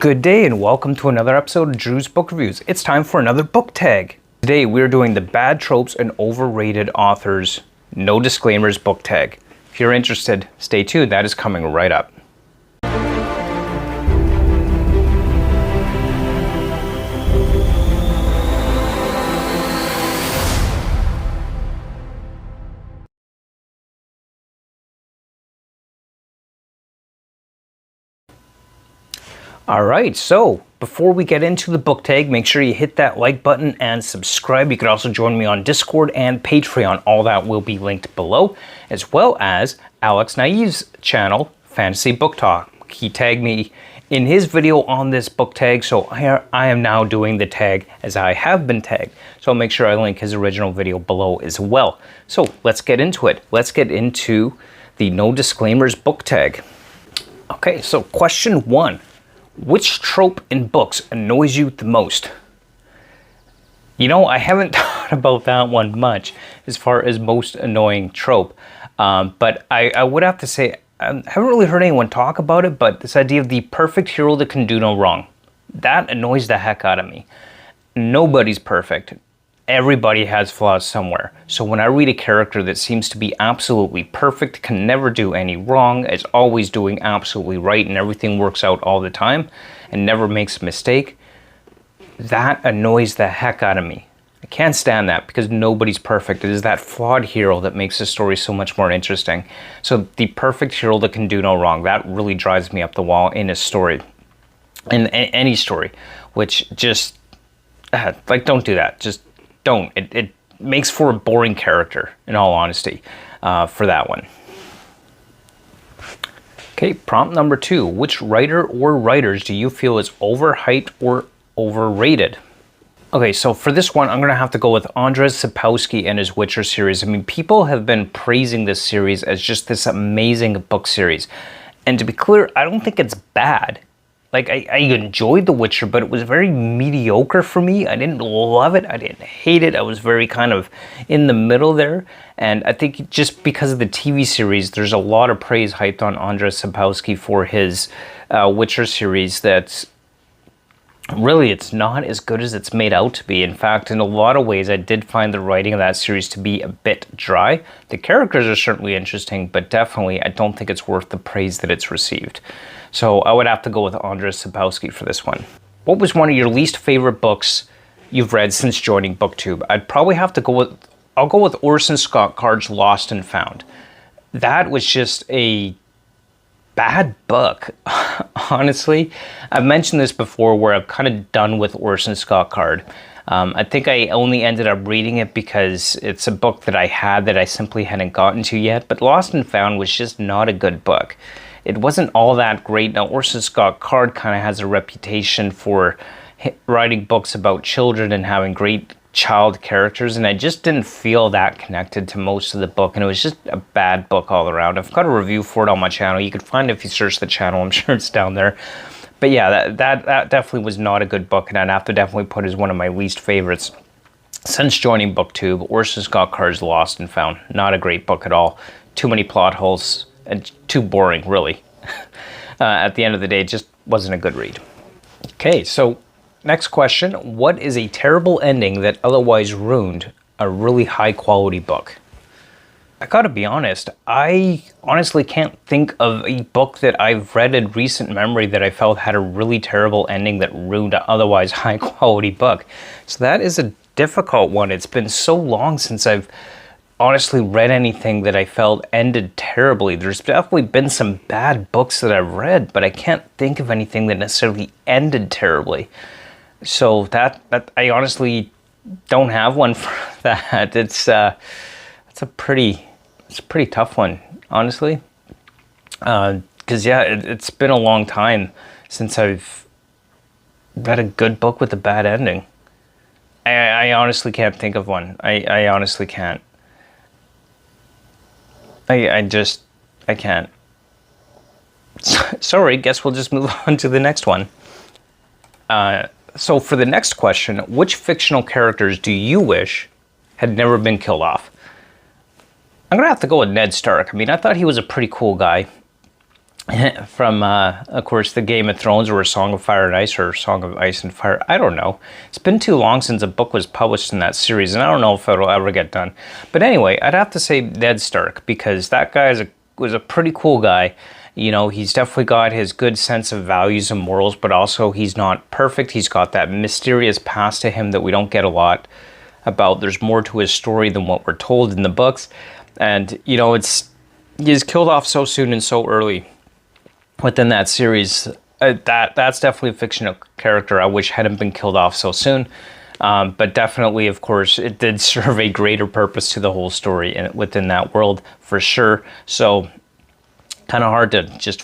Good day and welcome to another episode of Drew's Book Reviews. It's time for another book tag. Today we're doing the bad tropes and overrated authors, no disclaimers book tag. If you're interested, stay tuned, that is coming right up. Alright, so before we get into the book tag, make sure you hit that like button and subscribe. You can also join me on Discord and Patreon. All that will be linked below, as well as Alex Nieves' channel, Fantasy Book Talk. He tagged me in his video on this book tag, so I am now doing the tag as I have been tagged. So I'll make sure I link his original video below as well. So let's get into it. Let's get into the no disclaimers book tag. Okay, so question 1. Which trope in books annoys you the most? You know, I haven't thought about that one much as far as most annoying trope. But I would have to say, I haven't really heard anyone talk about it, but this idea of the perfect hero that can do no wrong. That annoys the heck out of me. Nobody's perfect. Everybody has flaws somewhere. So when I read a character that seems to be absolutely perfect, can never do any wrong, is always doing absolutely right and everything works out all the time and never makes a mistake, that annoys the heck out of me. I can't stand that because nobody's perfect. It is that flawed hero that makes the story so much more interesting. So the perfect hero that can do no wrong, that really drives me up the wall in a story. In any story, which just, like, don't do that. Just don't. It makes for a boring character, in all honesty, for that one. Okay, prompt number 2. Which writer or writers do you feel is overhyped or overrated? Okay, so for this one, I'm going to have to go with Andrzej Sapkowski and his Witcher series. I mean, people have been praising this series as just this amazing book series. And to be clear, I don't think it's bad. Like, I enjoyed The Witcher, but it was very mediocre for me. I didn't love it. I didn't hate it. I was very kind of in the middle there. And I think just because of the TV series, there's a lot of praise hyped on Andrzej Sapkowski for his Witcher series that's really, it's not as good as it's made out to be. In fact, in a lot of ways, I did find the writing of that series to be a bit dry. The characters are certainly interesting, but definitely I don't think it's worth the praise that it's received. So I would have to go with Andrzej Sapkowski for this one. What was one of your least favorite books you've read since joining BookTube? I'd probably have to go with, I'll go with Orson Scott Card's Lost and Found. That was just a bad book, honestly. I've mentioned this before where I'm kind of done with Orson Scott Card. I think I only ended up reading it because it's a book that I had that I simply hadn't gotten to yet, but Lost and Found was just not a good book. It wasn't all that great. Now, Orson Scott Card kind of has a reputation for writing books about children and having great child characters, and I just didn't feel that connected to most of the book, and it was just a bad book all around. I've got a review for it on my channel. You could find it if you search the channel. I'm sure it's down there. But yeah, that definitely was not a good book, and I'd have to definitely put as one of my least favorites since joining BookTube. Orson Scott Card's Lost and Found. Not a great book at all. Too many plot holes and too boring, really. At the end of the day, it just wasn't a good read. Okay, so next question. What is a terrible ending that otherwise ruined a really high quality book? I gotta be honest, I honestly can't think of a book that I've read in recent memory that I felt had a really terrible ending that ruined an otherwise high quality book. So that is a difficult one. It's been so long since I've honestly read anything that I felt ended terribly. There's definitely been some bad books that I've read, but I can't think of anything that necessarily ended terribly. So that I honestly don't have one for that. It's a pretty tough one, honestly. Because yeah, it's been a long time since I've read a good book with a bad ending. I honestly can't think of one. I honestly can't. I can't. Sorry, guess we'll just move on to the next one. So for the next question, which fictional characters do you wish had never been killed off? I'm going to have to go with Ned Stark. I mean, I thought he was a pretty cool guy. from, of course, the Game of Thrones or Song of Fire and Ice or Song of Ice and Fire. I don't know. It's been too long since a book was published in that series, and I don't know if it'll ever get done. But anyway, I'd have to say Ned Stark, because that guy was a pretty cool guy. You know, he's definitely got his good sense of values and morals, but also he's not perfect. He's got that mysterious past to him that we don't get a lot about. There's more to his story than what we're told in the books. And, you know, he's killed off so soon and so early within that series. That's definitely a fictional character I wish hadn't been killed off so soon. But definitely, of course, it did serve a greater purpose to the whole story within that world, for sure. So, kind of hard to just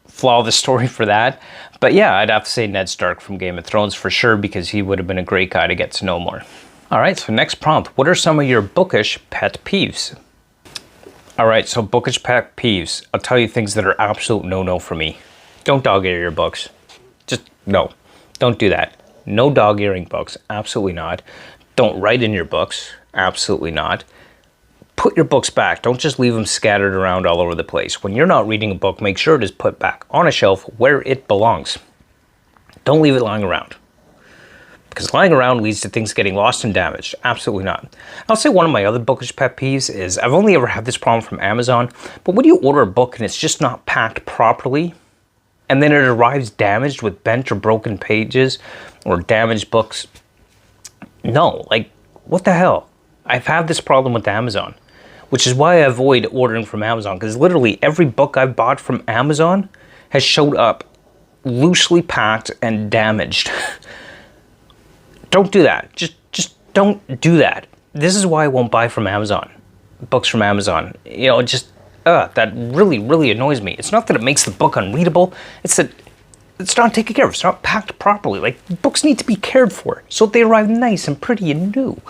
flaw the story for that. But yeah, I'd have to say Ned Stark from Game of Thrones for sure, because he would have been a great guy to get to know more. All right, so next prompt. What are some of your bookish pet peeves? All right, so bookish pet peeves. I'll tell you things that are absolute no-no for me. Don't dog ear your books. Just no, don't do that. No dog earing books, absolutely not. Don't write in your books, absolutely not. Put your books back. Don't just leave them scattered around all over the place. When you're not reading a book, make sure it is put back on a shelf where it belongs. Don't leave it lying around, because lying around leads to things getting lost and damaged. Absolutely not. I'll say one of my other bookish pet peeves is, I've only ever had this problem from Amazon, but when you order a book and it's just not packed properly, and then it arrives damaged with bent or broken pages or damaged books, no, like, what the hell? I've had this problem with Amazon, which is why I avoid ordering from Amazon, because literally every book I've bought from Amazon has showed up loosely packed and damaged. Don't do that. Just don't do that. This is why I won't buy from Amazon, books from Amazon. You know, that really annoys me. It's not that it makes the book unreadable, it's that it's not taken care of. It's not packed properly. Like, books need to be cared for so they arrive nice and pretty and new.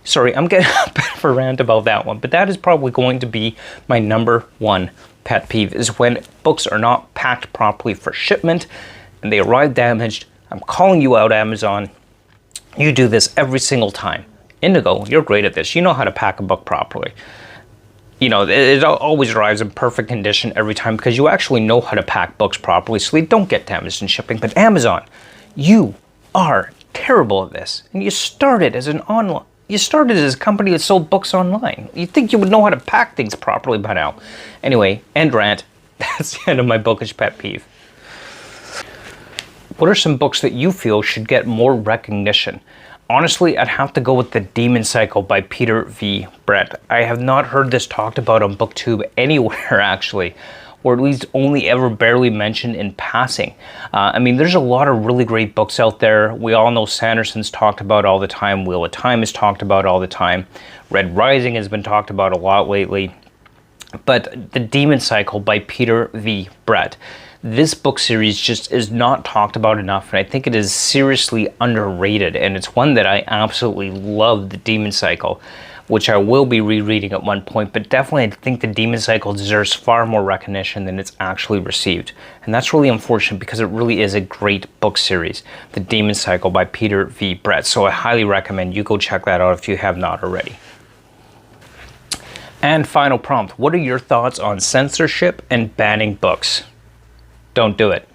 Sorry, I'm getting a bit of a rant about that one, but that is probably going to be my #1 pet peeve, is when books are not packed properly for shipment and they arrive damaged. I'm calling you out, Amazon. You do this every single time. Indigo, you're great at this. You know how to pack a book properly. You know, it always arrives in perfect condition every time, because you actually know how to pack books properly so they don't get damaged in shipping. But Amazon, you are terrible at this. And you started as a company that sold books online. You'd think you would know how to pack things properly by now. Anyway, end rant. That's the end of my bookish pet peeve. What are some books that you feel should get more recognition? Honestly, I'd have to go with The Demon Cycle by Peter V. Brett. I have not heard this talked about on BookTube anywhere, actually, or at least only ever barely mentioned in passing. I mean, there's a lot of really great books out there. We all know Sanderson's talked about all the time. Wheel of Time is talked about all the time. Red Rising has been talked about a lot lately. But The Demon Cycle by Peter V. Brett. This book series just is not talked about enough, and I think it is seriously underrated, and it's one that I absolutely love, The Demon Cycle, which I will be rereading at one point, but definitely I think The Demon Cycle deserves far more recognition than it's actually received. And that's really unfortunate, because it really is a great book series, The Demon Cycle by Peter V. Brett. So I highly recommend you go check that out if you have not already. And final prompt, what are your thoughts on censorship and banning books? Don't do it.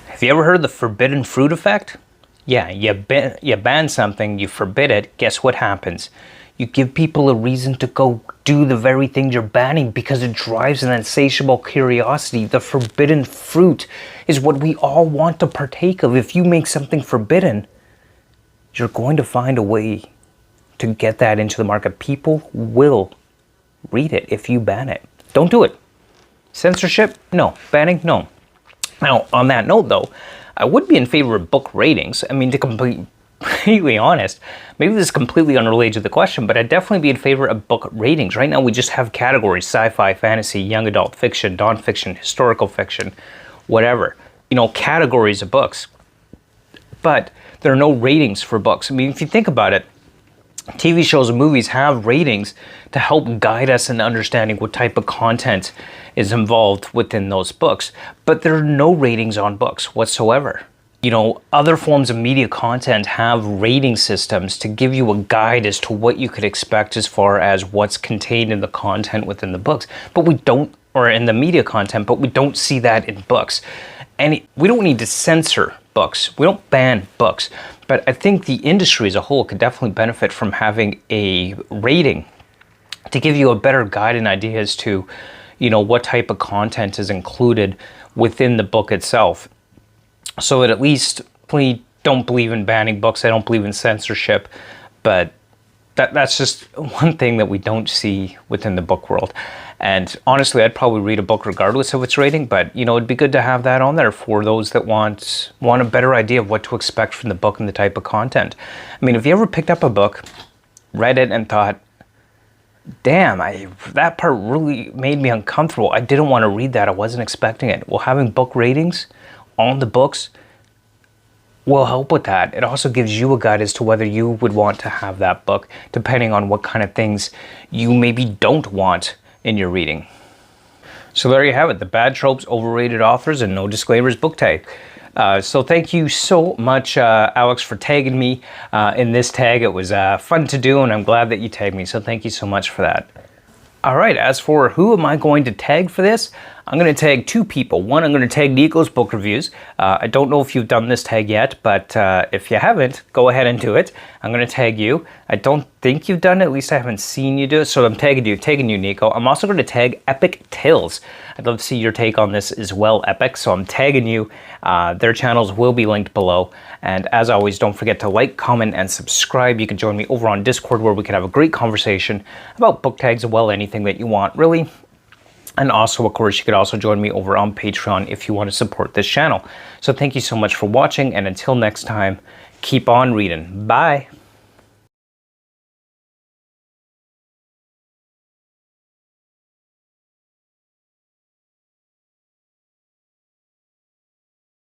Have you ever heard of the forbidden fruit effect? Yeah, you ban something, you forbid it, guess what happens? You give people a reason to go do the very thing you're banning, because it drives an insatiable curiosity. The forbidden fruit is what we all want to partake of. If you make something forbidden, you're going to find a way to get that into the market. People will read it if you ban it. Don't do it. Censorship? No. Banning? No. Now, on that note, though, I would be in favor of book ratings. I mean, to be completely honest, maybe this is completely unrelated to the question, but I'd definitely be in favor of book ratings. Right now, we just have categories: sci-fi, fantasy, young adult fiction, nonfiction, historical fiction, whatever. You know, categories of books. But there are no ratings for books. I mean, if you think about it, TV shows and movies have ratings to help guide us in understanding what type of content is involved within those books. But there are no ratings on books whatsoever. You know, other forms of media content have rating systems to give you a guide as to what you could expect as far as what's contained in the content within the books. But we don't, or in the media content, but we don't see that in books. And we don't need to censor books. We don't ban books. But I think the industry as a whole could definitely benefit from having a rating to give you a better guide and idea as to, you know, what type of content is included within the book itself. So that at least, we don't believe in banning books. I don't believe in censorship, but that's just one thing that we don't see within the book world. And honestly, I'd probably read a book regardless of its rating, but you know, it'd be good to have that on there for those that want a better idea of what to expect from the book and the type of content. I mean, if you ever picked up a book, read it, and thought, damn, that part really made me uncomfortable. I didn't want to read that. I wasn't expecting it. Well, having book ratings on the books will help with that. It also gives you a guide as to whether you would want to have that book, depending on what kind of things you maybe don't want in your reading. So there you have it, the bad tropes, overrated authors, and no disclaimers book tag. So thank you so much, Alex, for tagging me in this tag. It was fun to do, and I'm glad that you tagged me. So thank you so much for that. All right, as for who am I going to tag for this, I'm going to tag two people. One, I'm going to tag Nikos Book Reviews. I don't know if you've done this tag yet, but if you haven't, go ahead and do it. I'm going to tag you. I don't think you've done it, at least I haven't seen you do it, so I'm tagging you, Nico. I'm also going to tag Epic Talez. I'd love to see your take on this as well, Epic, so I'm tagging you. Their channels will be linked below. And as always, don't forget to like, comment, and subscribe. You can join me over on Discord where we can have a great conversation about book tags and, well, anything that you want, really. And also, of course, you could also join me over on Patreon if you want to support this channel. So thank you so much for watching, and until next time, keep on reading. Bye.